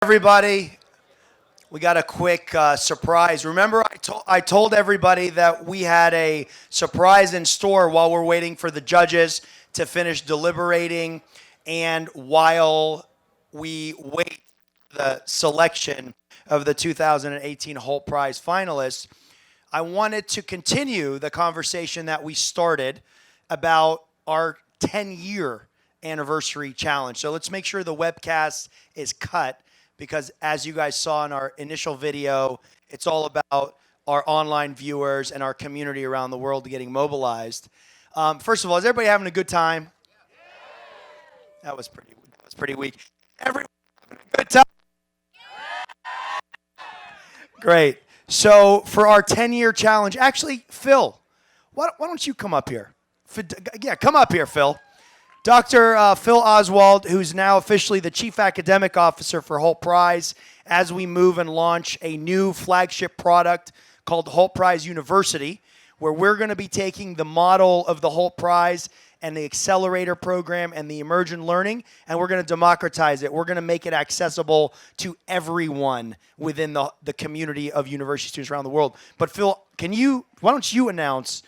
Everybody, we got a quick surprise. Remember, I told everybody that we had a surprise in store while we're waiting for the judges to finish deliberating and while we wait for the selection of the 2018 Hult Prize finalists. I wanted to continue the conversation that we started about our 10-year anniversary challenge. So let's make sure the webcast is cut, because as you guys saw in our initial video, it's all about our online viewers and our community around the world getting mobilized. First of all, is everybody having a good time? That was pretty weak. Everyone having a good time? Great. So for our 10-year challenge, actually, Phil, why don't you come up here? Yeah, come up here, Phil. Dr. Phil Oswald, who's now officially the Chief Academic Officer for Hult Prize, as we move and launch a new flagship product called Hult Prize University, where we're going to be taking the model of the Hult Prize and the accelerator program and the emergent learning, and we're going to democratize it. We're going to make it accessible to everyone within the community of university students around the world. But Phil, why don't you announce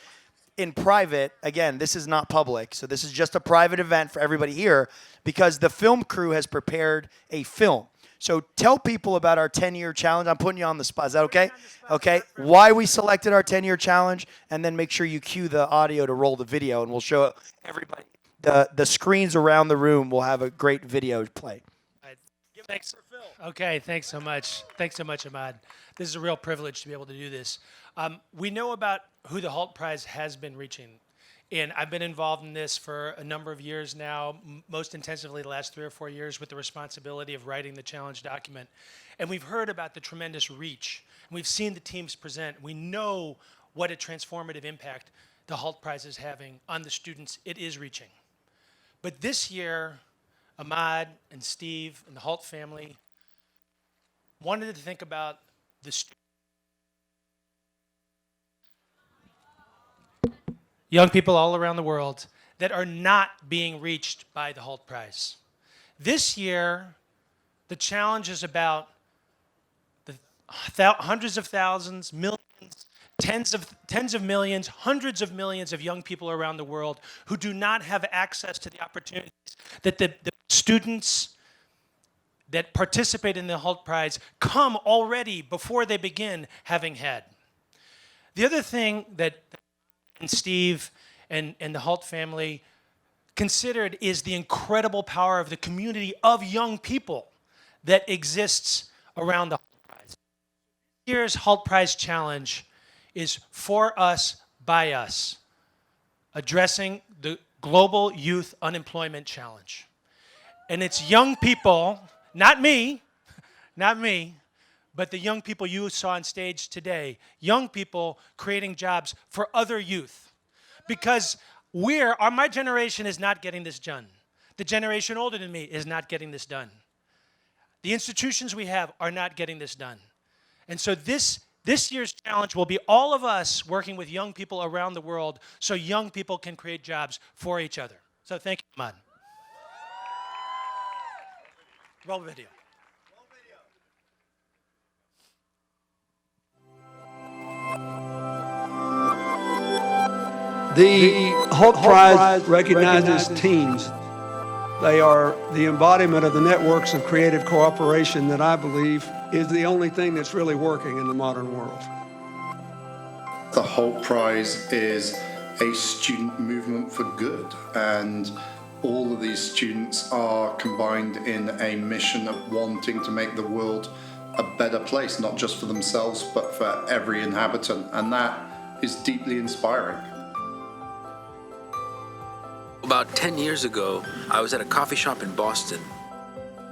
in private, again, this is not public, so this is just a private event for everybody here, because the film crew has prepared a film. So tell people about our 10-year challenge. I'm putting you on the spot. Is that okay? Okay. Why we selected our 10-year challenge, and then make sure you cue the audio to roll the video, and we'll show everybody. The screens around the room will have a great video play. Thanks, Phil. Okay, thanks so much. Thanks so much, Ahmad. This is a real privilege to be able to do this. We know about who the Hult Prize has been reaching, and I've been involved in this for a number of years now, most intensively the last 3 or 4 years, with the responsibility of writing the challenge document. And we've heard about the tremendous reach, and we've seen the teams present. We know what a transformative impact the Hult Prize is having on the students it is reaching. But this year, Ahmad and Steve and the Hult family wanted to think about the young people all around the world that are not being reached by the Hult Prize. This year, the challenge is about the hundreds of thousands, millions, tens of millions, hundreds of millions of young people around the world who do not have access to the opportunities that the students that participate in the Hult Prize come already before they begin having had. The other thing that Steve and the Hult family considered is the incredible power of the community of young people that exists around the Hult Prize. This year's Hult Prize challenge is for us, by us, addressing the global youth unemployment challenge. And it's young people, not me, but the young people you saw on stage today, young people creating jobs for other youth. Because my generation is not getting this done. The generation older than me is not getting this done. The institutions we have are not getting this done. And so this year's challenge will be all of us working with young people around the world so young people can create jobs for each other. So thank you, Ahmad. Roll video. The Hult Prize recognizes teams. They are the embodiment of the networks of creative cooperation that I believe is the only thing that's really working in the modern world. The Hult Prize is a student movement for good, and all of these students are combined in a mission of wanting to make the world a better place, not just for themselves, but for every inhabitant, and that is deeply inspiring. About 10 years ago, I was at a coffee shop in Boston,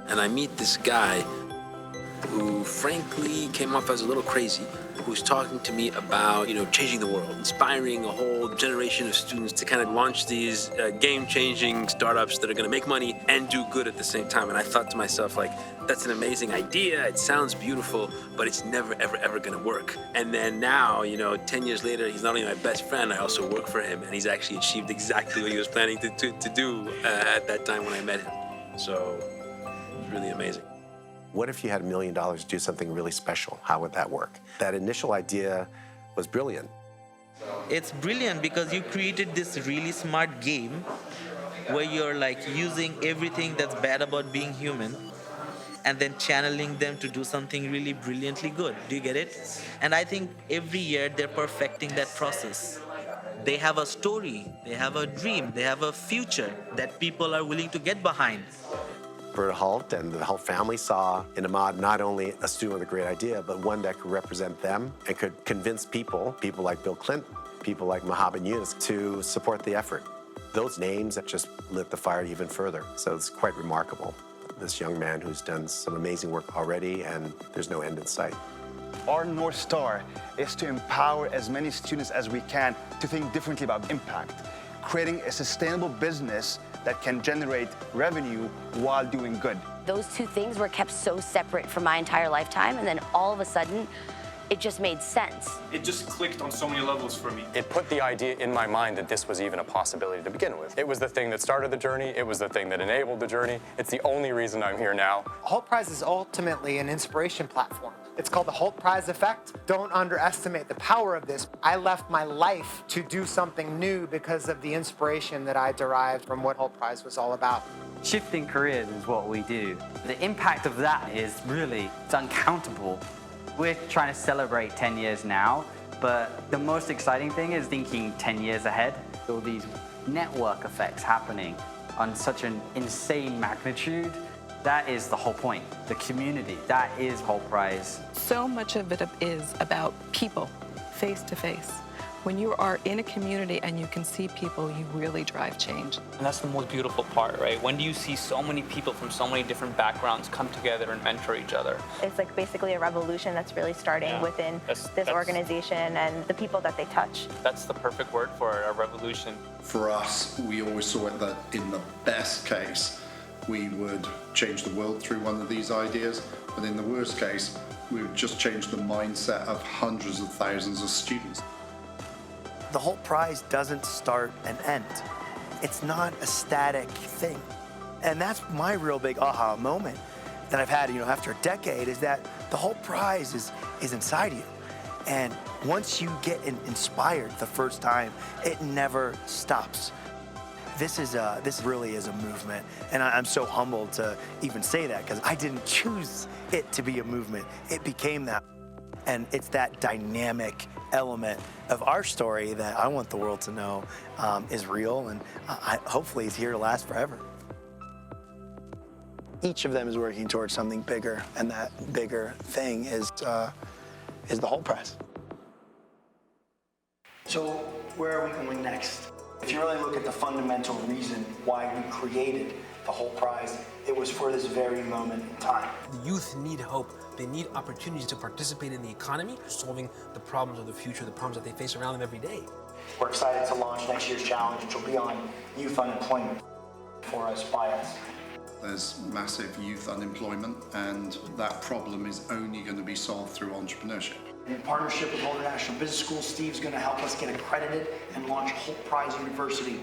and I meet this guy who frankly came off as a little crazy, who's talking to me about, changing the world, inspiring a whole generation of students to kind of launch these game-changing startups that are going to make money and do good at the same time. And I thought to myself, that's an amazing idea. It sounds beautiful, but it's never, ever, ever going to work. And then now, 10 years later, he's not only my best friend, I also work for him, and he's actually achieved exactly what he was planning to do at that time when I met him. So it's really amazing. What if you had $1 million to do something really special? How would that work? That initial idea was brilliant. It's brilliant because you created this really smart game where you're like using everything that's bad about being human and then channeling them to do something really brilliantly good. Do you get it? And I think every year they're perfecting that process. They have a story, they have a dream, they have a future that people are willing to get behind. For Hult and the Hult family saw in Ahmad not only a student with a great idea, but one that could represent them and could convince people like Bill Clinton, people like Mohammed Yunus, to support the effort. Those names that just lit the fire even further. So it's quite remarkable. This young man who's done some amazing work already, and there's no end in sight. Our North Star is to empower as many students as we can to think differently about impact, creating a sustainable business that can generate revenue while doing good. Those two things were kept so separate for my entire lifetime, and then all of a sudden, it just made sense. It just clicked on so many levels for me. It put the idea in my mind that this was even a possibility to begin with. It was the thing that started the journey. It was the thing that enabled the journey. It's the only reason I'm here now. Hult Prize is ultimately an inspiration platform. It's called the Hult Prize effect. Don't underestimate the power of this. I left my life to do something new because of the inspiration that I derived from what Hult Prize was all about. Shifting careers is what we do. The impact of that is really, it's uncountable. We're trying to celebrate 10 years now, but the most exciting thing is thinking 10 years ahead. All these network effects happening on such an insane magnitude. That is the whole point. The community, that is Hult Prize. So much of it is about people, face to face. When you are in a community and you can see people, you really drive change. And that's the most beautiful part, right? When do you see so many people from so many different backgrounds come together and mentor each other? It's like basically a revolution that's really starting within this organization and the people that they touch. That's the perfect word for it, a revolution. For us, we always saw it that in the best case, we would change the world through one of these ideas, but in the worst case, we would just change the mindset of hundreds of thousands of students. The Hult Prize doesn't start and end. It's not a static thing. And that's my real big aha moment that I've had, after a decade, is that the Hult Prize is inside you. And once you get inspired the first time, it never stops. This really is a movement, and I'm so humbled to even say that because I didn't choose it to be a movement. It became that, and it's that dynamic element of our story that I want the world to know is real, and hopefully is here to last forever. Each of them is working towards something bigger, and that bigger thing is the Hult Prize. So where are we going next? If you really look at the fundamental reason why we created the Hult Prize, it was for this very moment in time. The youth need hope. They need opportunities to participate in the economy, solving the problems of the future, the problems that they face around them every day. We're excited to launch next year's challenge, which will be on youth unemployment for us, by us. There's massive youth unemployment, and that problem is only going to be solved through entrepreneurship. In partnership with Hult International Business School, Steve's going to help us get accredited and launch Hult Prize University,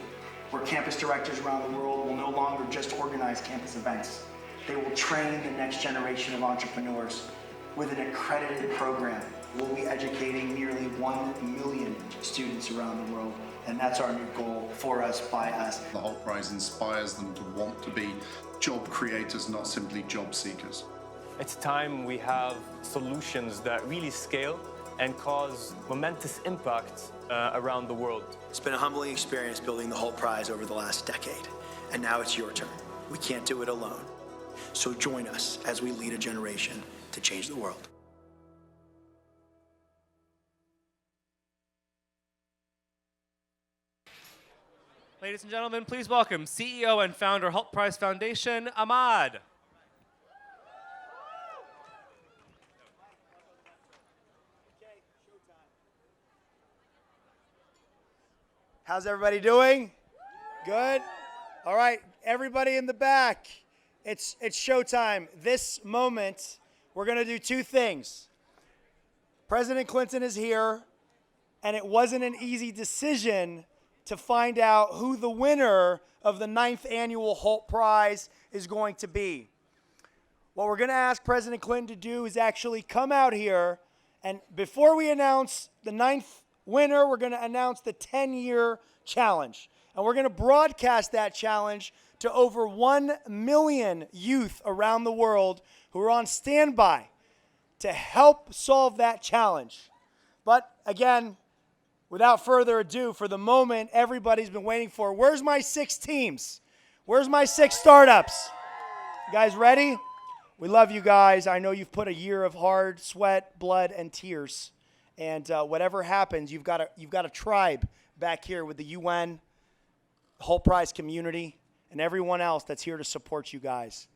where campus directors around the world will no longer just organize campus events. They will train the next generation of entrepreneurs with an accredited program. We'll be educating nearly 1 million students around the world, and that's our new goal for us, by us. The Hult Prize inspires them to want to be job creators, not simply job seekers. It's time we have solutions that really scale and cause momentous impact around the world. It's been a humbling experience building the Hult Prize over the last decade, and now it's your turn. We can't do it alone. So join us as we lead a generation to change the world. Ladies and gentlemen, please welcome CEO and founder Hult Prize Foundation, Ahmad. How's everybody doing? Good? All right, everybody in the back, it's showtime. This moment, we're gonna do two things. President Clinton is here, and it wasn't an easy decision to find out who the winner of the 9th annual Hult Prize is going to be. what we're going to ask President Clinton to do is actually come out here, and before we announce the 9th winner, we're going to announce the 10-year challenge. And we're going to broadcast that challenge to over 1 million youth around the world who are on standby to help solve that challenge. But again, without further ado, for the moment everybody's been waiting for, where's my 6 teams? Where's my 6 startups? You guys ready? We love you guys. I know you've put a year of hard sweat, blood, and tears. And whatever happens, you've got a tribe back here with the UN, the Hult Prize community, and everyone else that's here to support you guys.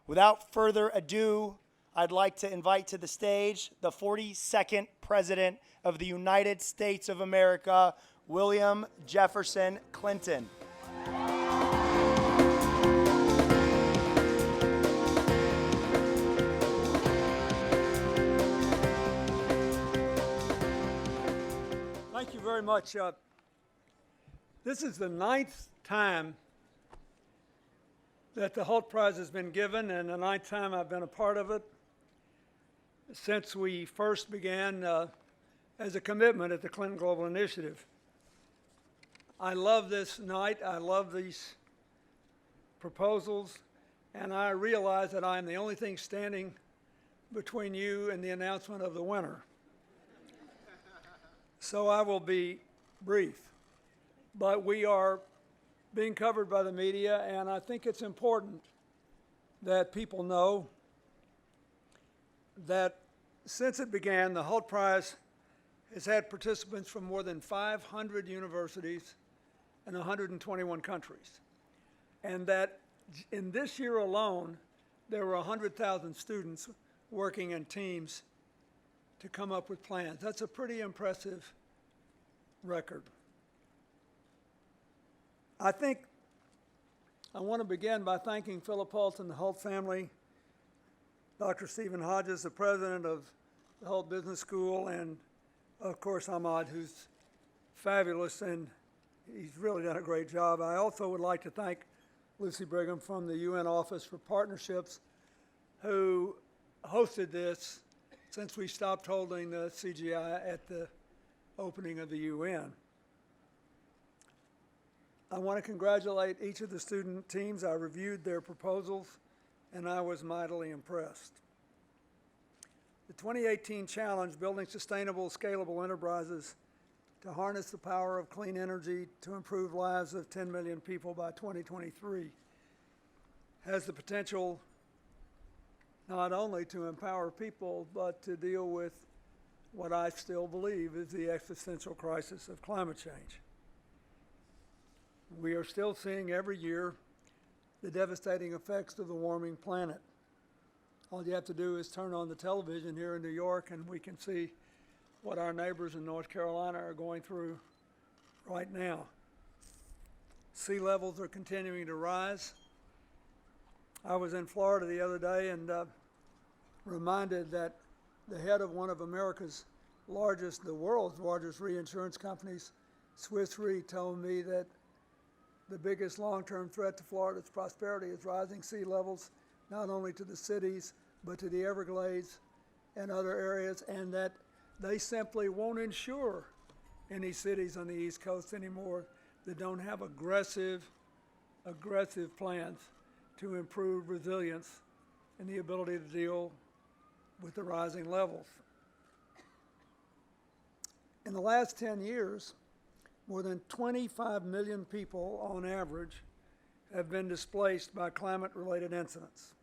Without further ado, I'd like to invite to the stage the 42nd President of the United States of America, William Jefferson Clinton. Thank you very much. This is the 9th time that the Hult Prize has been given, and the 9th time I've been a part of it since we first began as a commitment at the Clinton Global Initiative. I love this night. I love these proposals, and I realize that I am the only thing standing between you and the announcement of the winner. So I will be brief. But we are being covered by the media, and I think it's important that people know that since it began, the Hult Prize has had participants from more than 500 universities in 121 countries. And that in this year alone, there were 100,000 students working in teams to come up with plans. That's a pretty impressive record. I think I want to begin by thanking Philip Hult and the Hult family, Dr. Stephen Hodges, the president of the Hult Business School, and of course Ahmad, who's fabulous, and he's really done a great job. I also would like to thank Lucy Brigham from the UN Office for Partnerships, who hosted this since we stopped holding the CGI at the opening of the UN. I want to congratulate each of the student teams. I reviewed their proposals, and I was mightily impressed. The 2018 challenge, Building Sustainable, Scalable Enterprises to Harness the Power of Clean Energy to Improve Lives of 10 million people by 2023, has the potential not only to empower people, but to deal with what I still believe is the existential crisis of climate change. We are still seeing every year the devastating effects of the warming planet. All you have to do is turn on the television here in New York and we can see what our neighbors in North Carolina are going through right now. Sea levels are continuing to rise. I was in Florida the other day and reminded that the head of one of America's largest, the world's largest reinsurance companies, Swiss Re, told me that the biggest long-term threat to Florida's prosperity is rising sea levels, not only to the cities, but to the Everglades and other areas, and that they simply won't insure any cities on the East Coast anymore that don't have aggressive plans to improve resilience and the ability to deal with the rising levels. In the last 10 years, more than 25 million people on average have been displaced by climate-related incidents.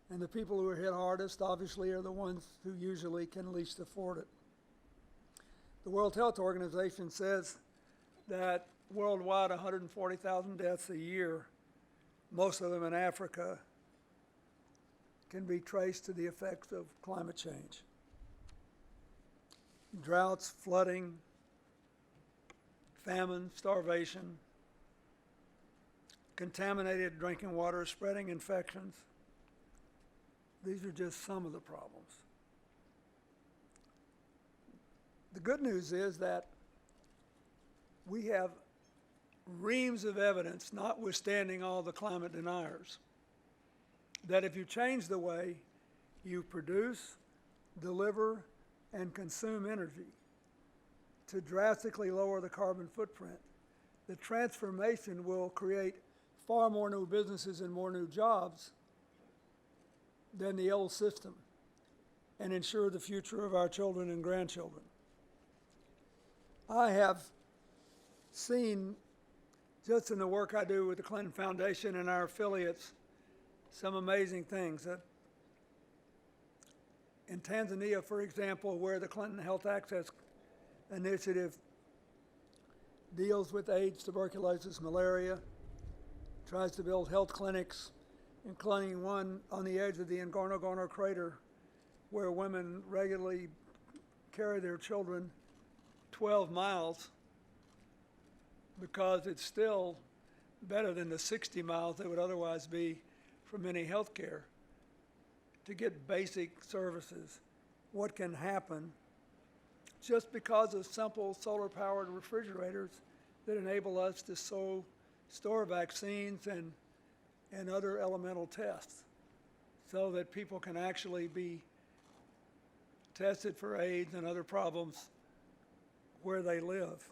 And the people who are hit hardest, obviously, are the ones who usually can least afford it. The World Health Organization says that worldwide 140,000 deaths a year, most of them in Africa, can be traced to the effects of climate change. Droughts, flooding, famine, starvation, contaminated drinking water, spreading infections. These are just some of the problems. The good news is that we have reams of evidence, notwithstanding all the climate deniers, that if you change the way you produce, deliver, and consume energy to drastically lower the carbon footprint, the transformation will create far more new businesses and more new jobs than the old system and ensure the future of our children and grandchildren. I have seen, just in the work I do with the Clinton Foundation and our affiliates, some amazing things. In Tanzania, for example, where the Clinton Health Access Initiative deals with AIDS, tuberculosis, malaria, tries to build health clinics, including one on the edge of the Ngorongoro crater, where women regularly carry their children 12 miles because it's still better than the 60 miles that would otherwise be for many health care to get basic services. What can happen just because of simple solar-powered refrigerators that enable us to store vaccines and other elemental tests so that people can actually be tested for AIDS and other problems where they live.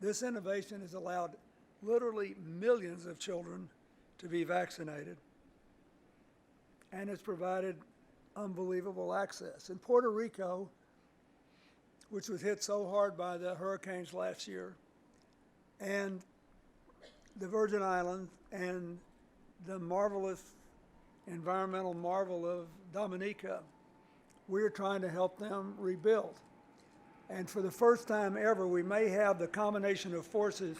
This innovation has allowed literally millions of children to be vaccinated, and it's provided unbelievable access. In Puerto Rico, which was hit so hard by the hurricanes last year, and the Virgin Islands and the marvelous environmental marvel of Dominica, we're trying to help them rebuild. And for the first time ever, we may have the combination of forces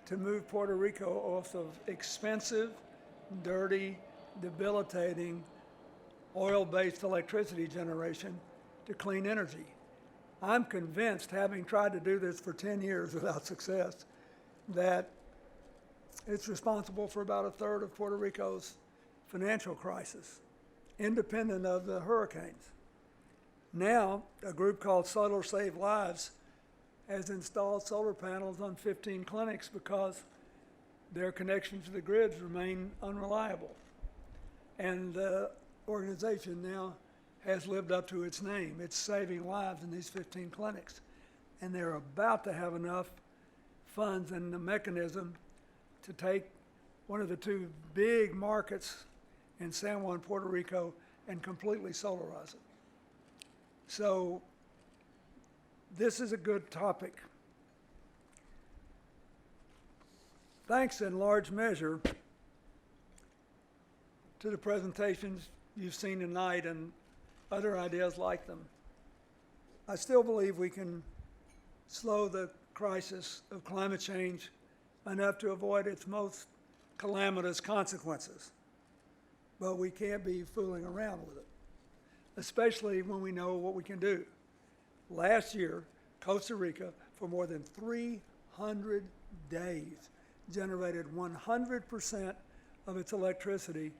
to move Puerto Rico off of expensive, dirty, debilitating, oil-based electricity generation to clean energy. I'm convinced, having tried to do this for 10 years without success, that it's responsible for about a third of Puerto Rico's financial crisis, independent of the hurricanes. Now, a group called Solar Save Lives has installed solar panels on 15 clinics because their connections to the grids remain unreliable. And the organization now has lived up to its name. It's saving lives in these 15 clinics. And they're about to have enough funds and the mechanism to take one of the two big markets in San Juan, Puerto Rico, and completely solarize it. So this is a good topic. Thanks in large measure to the presentations you've seen tonight and other ideas like them. I still believe we can slow the crisis of climate change enough to avoid its most calamitous consequences. But we can't be fooling around with it, especially when we know what we can do. Last year, Costa Rica, for more than 300 days, generated 100% of its electricity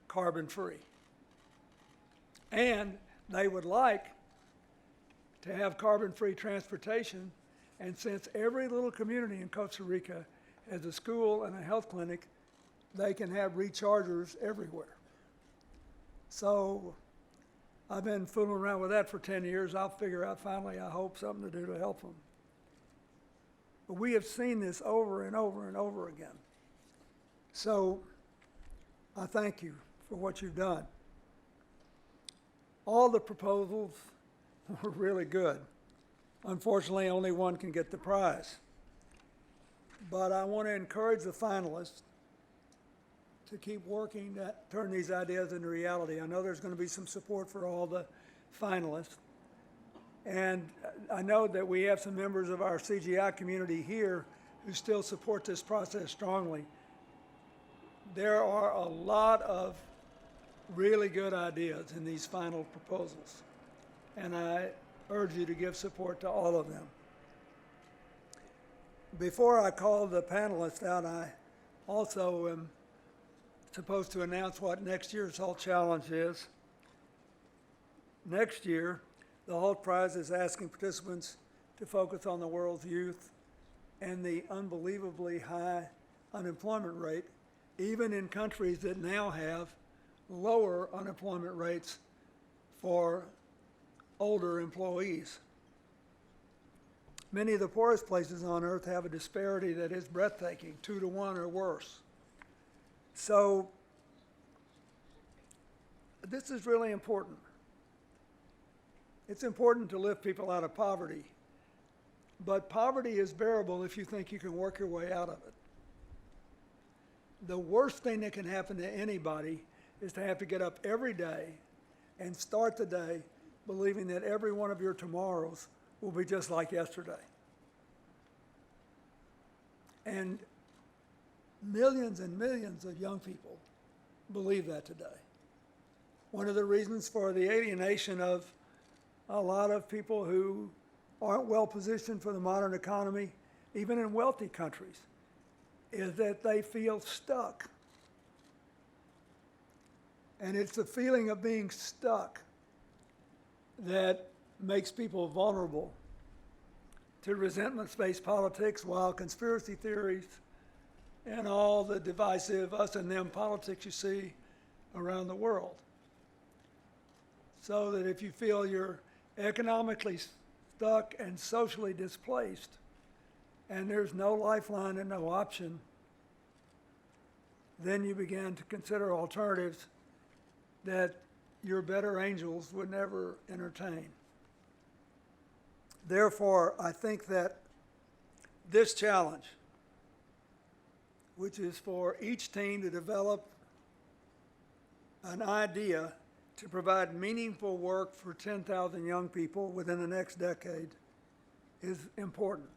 carbon-free. And they would like to have carbon-free transportation, and since every little community in Costa Rica has a school and a health clinic, they can have rechargers everywhere. So I've been fooling around with that for 10 years. I'll figure out finally, I hope, something to do to help them. But we have seen this over and over and over again. So I thank you for what you've done. All the proposals were really good. Unfortunately, only one can get the prize. But I want to encourage the finalists to keep working to turn these ideas into reality. I know there's going to be some support for all the finalists. And I know that we have some members of our CGI community here who still support this process strongly. There are a lot of really good ideas in these final proposals, and I urge you to give support to all of them. Before I call the panelists out, I also am supposed to announce what next year's Hult Challenge is. Next year, the Hult Prize is asking participants to focus on the world's youth and the unbelievably high unemployment rate even in countries that now have lower unemployment rates for older employees. Many of the poorest places on earth have a disparity that is breathtaking, 2 to 1 or worse. So this is really important. It's important to lift people out of poverty, but poverty is bearable if you think you can work your way out of it. The worst thing that can happen to anybody is to have to get up every day and start the day believing that every one of your tomorrows will be just like yesterday. And millions and millions of young people believe that today. One of the reasons for the alienation of a lot of people who aren't well positioned for the modern economy, even in wealthy countries, is that they feel stuck. And it's the feeling of being stuck that makes people vulnerable to resentment-based politics, while conspiracy theories and all the divisive us and them politics you see around the world. So that if you feel you're economically stuck and socially displaced, and there's no lifeline and no option, then you begin to consider alternatives that your better angels would never entertain. Therefore, I think that this challenge, which is for each team to develop an idea to provide meaningful work for 10,000 young people within the next decade, is important.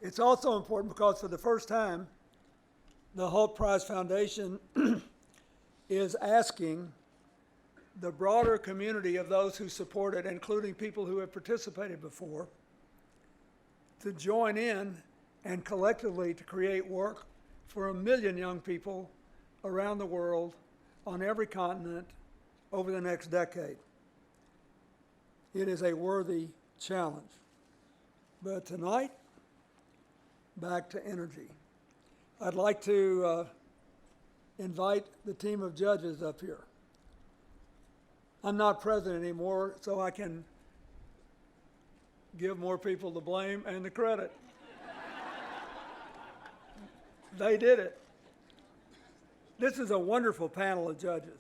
It's also important because for the first time, the Hult Prize Foundation is asking the broader community of those who support it, including people who have participated before, to join in and collectively to create work for 1 million young people around the world on every continent over the next decade. It is a worthy challenge. But tonight, back to energy. I'd like to invite the team of judges up here. I'm not president anymore, so I can give more people the blame and the credit. They did it. This is a wonderful panel of judges.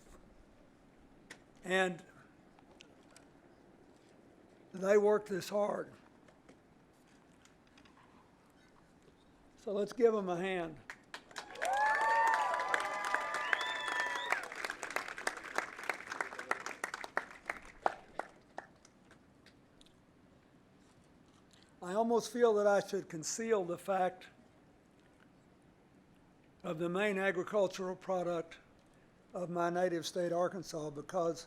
And they worked this hard. So let's give them a hand. I almost feel that I should conceal the fact of the main agricultural product of my native state, Arkansas, because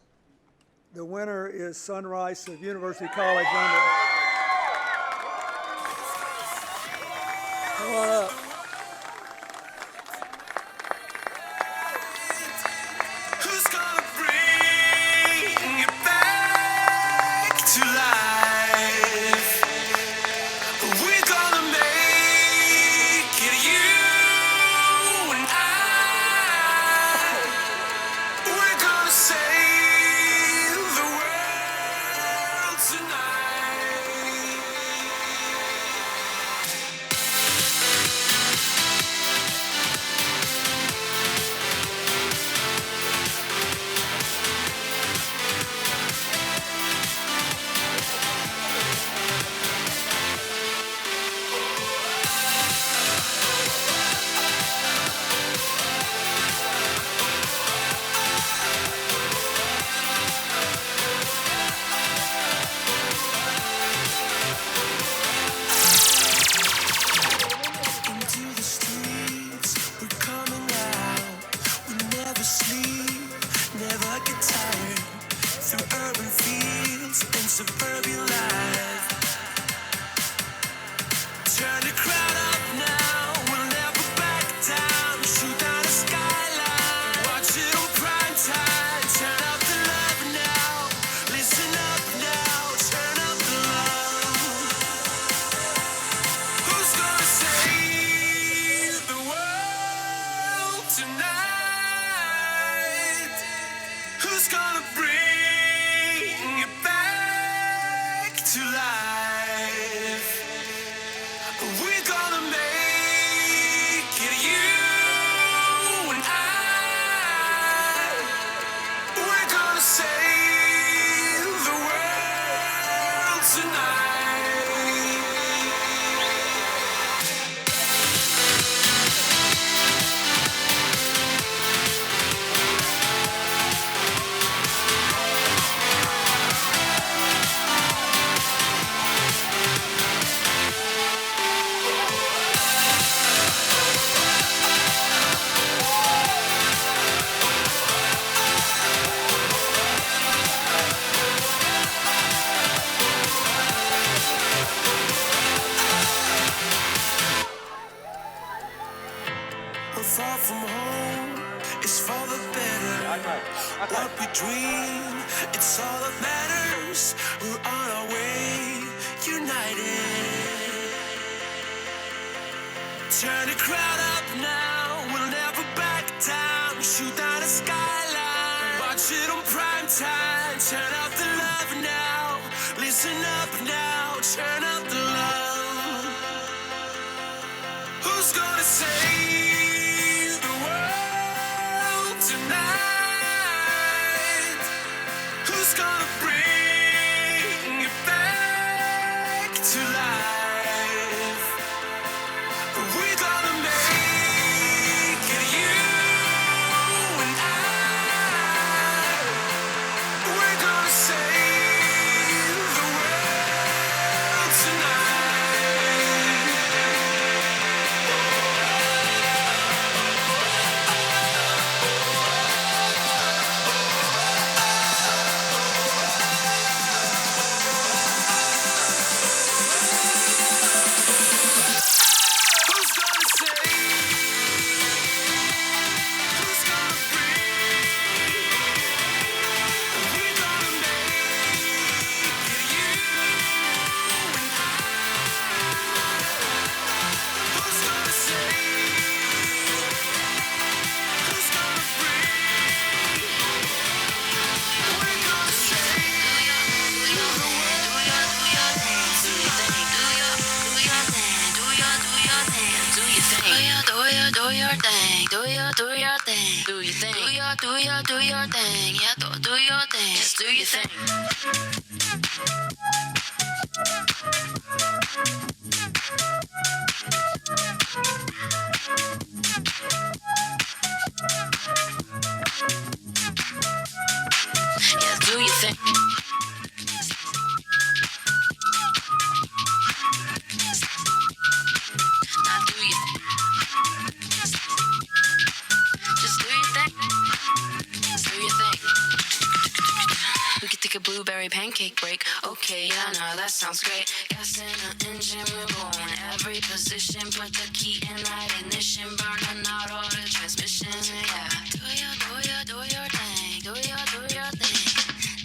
the winner is Sunrise of University College London. Come on up. Who's gonna bring it back to life? We're gonna make it, you and I. We're gonna save the world tonight. Into the streets, we're coming out. We never sleep, never get tired. Through urban fields and suburban life. Turn the crowd up now, we'll never back down. Shoot down the skyline, watch it on prime time. Turn up the love now, listen up now. Turn up the love. Who's gonna save the world tonight? gonna bring it back to life? We're gonna make it, you and I. We're gonna save the world tonight. We're far from home, it's for the better. What we dream, it's all that matters. We're on our way, united. Turn the crowd up now, we'll never back down. Shoot down the skyline, watch it on prime time. Turn up the love now, listen up now. Turn up the love. Who's gonna save the world tonight? Who's gonna bring it back to life? We're gonna make it, you and I. We're gonna save the world tonight. Who's gonna save? Who's gonna bring? We're gonna make it, you and I. Who's gonna save? Who's gonna bring? We're gonna save the Do your thing, do your thing, do your thing, do your thing, yeah, do your thing, just do your thing. Yeah, do your thing. Now do your thing. Just do your thing. Just do your thing. We could take a blueberry pancake break. Okay, yeah, no, that sounds great. Gas in the engine, we're going every position. Put the key in that ignition, burning out all the transmissions. Yeah, do your thing. Do your thing. Do your thing.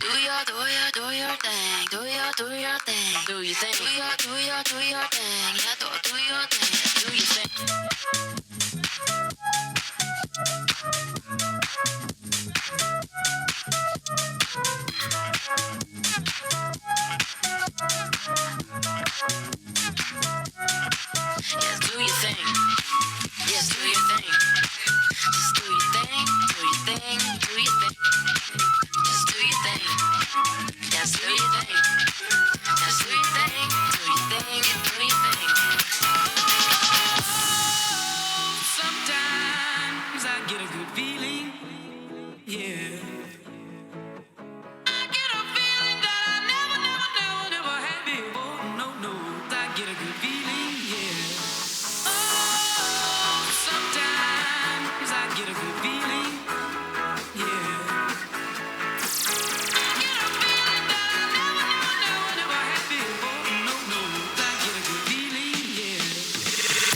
Do your thing. Do your thing. Do your thing. Do your thing. Yeah, do your thing. Do your thing. Yes, do your thing. Yes, do your thing. Just do your thing. Do your thing. Do your thing. Just do your thing. Yes, do your thing. Just do your thing. Do your thing. Do your thing. Sometimes I get a good feeling, yeah. I get a feeling that I never had before. No, I get a good feeling, yeah. Oh, sometimes I get a good feeling, yeah. I get a feeling that I never had before. No, I get a good feeling, yeah.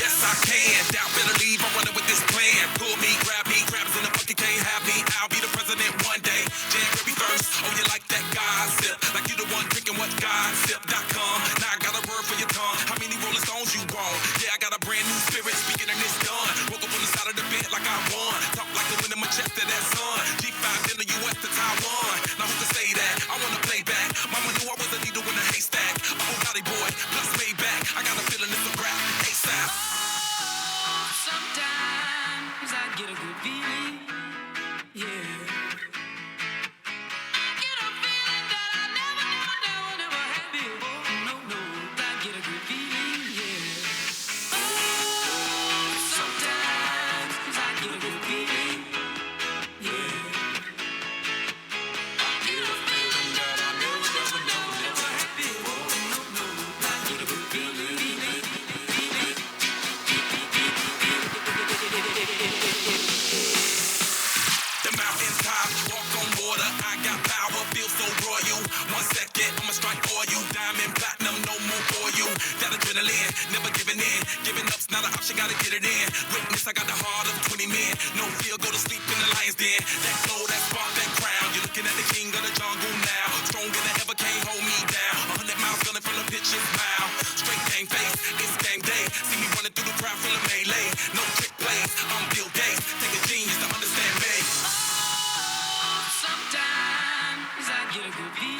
Yes, I can. Doubt, better leave. I'm running with this plan. Pull me, grab us in the bucket, can't have me. I'll be the president one day. January 1st. Oh, you like that gossip? Like you the one drinking what gossip.com. Now I got a word for your tongue. How many Rolling Stones you want? Yeah, I got a brand new spirit speaking and it's done. Woke up on the side of the bed like I won. Talk like the wind in my chest to that sun. G5 in the US to Taiwan. got power, feel so royal. 1 second, I'ma strike for you. Diamond, platinum, no more for you. That adrenaline, never giving in. Giving up's not an option, gotta get it in. Witness, I got the heart of 20 men. No fear, go to sleep in the lion's den. That glow, that spark, that crown. You're looking at the king of the jungle now. Stronger than ever, can't hold me down. 100 miles gunning from the pitch and smile. Straight game face, it's game day. See me running through the crowd, feeling melee. No trick plays, I'm Bill Gates. Take a genius to understand me. Sometimes I get a good feeling.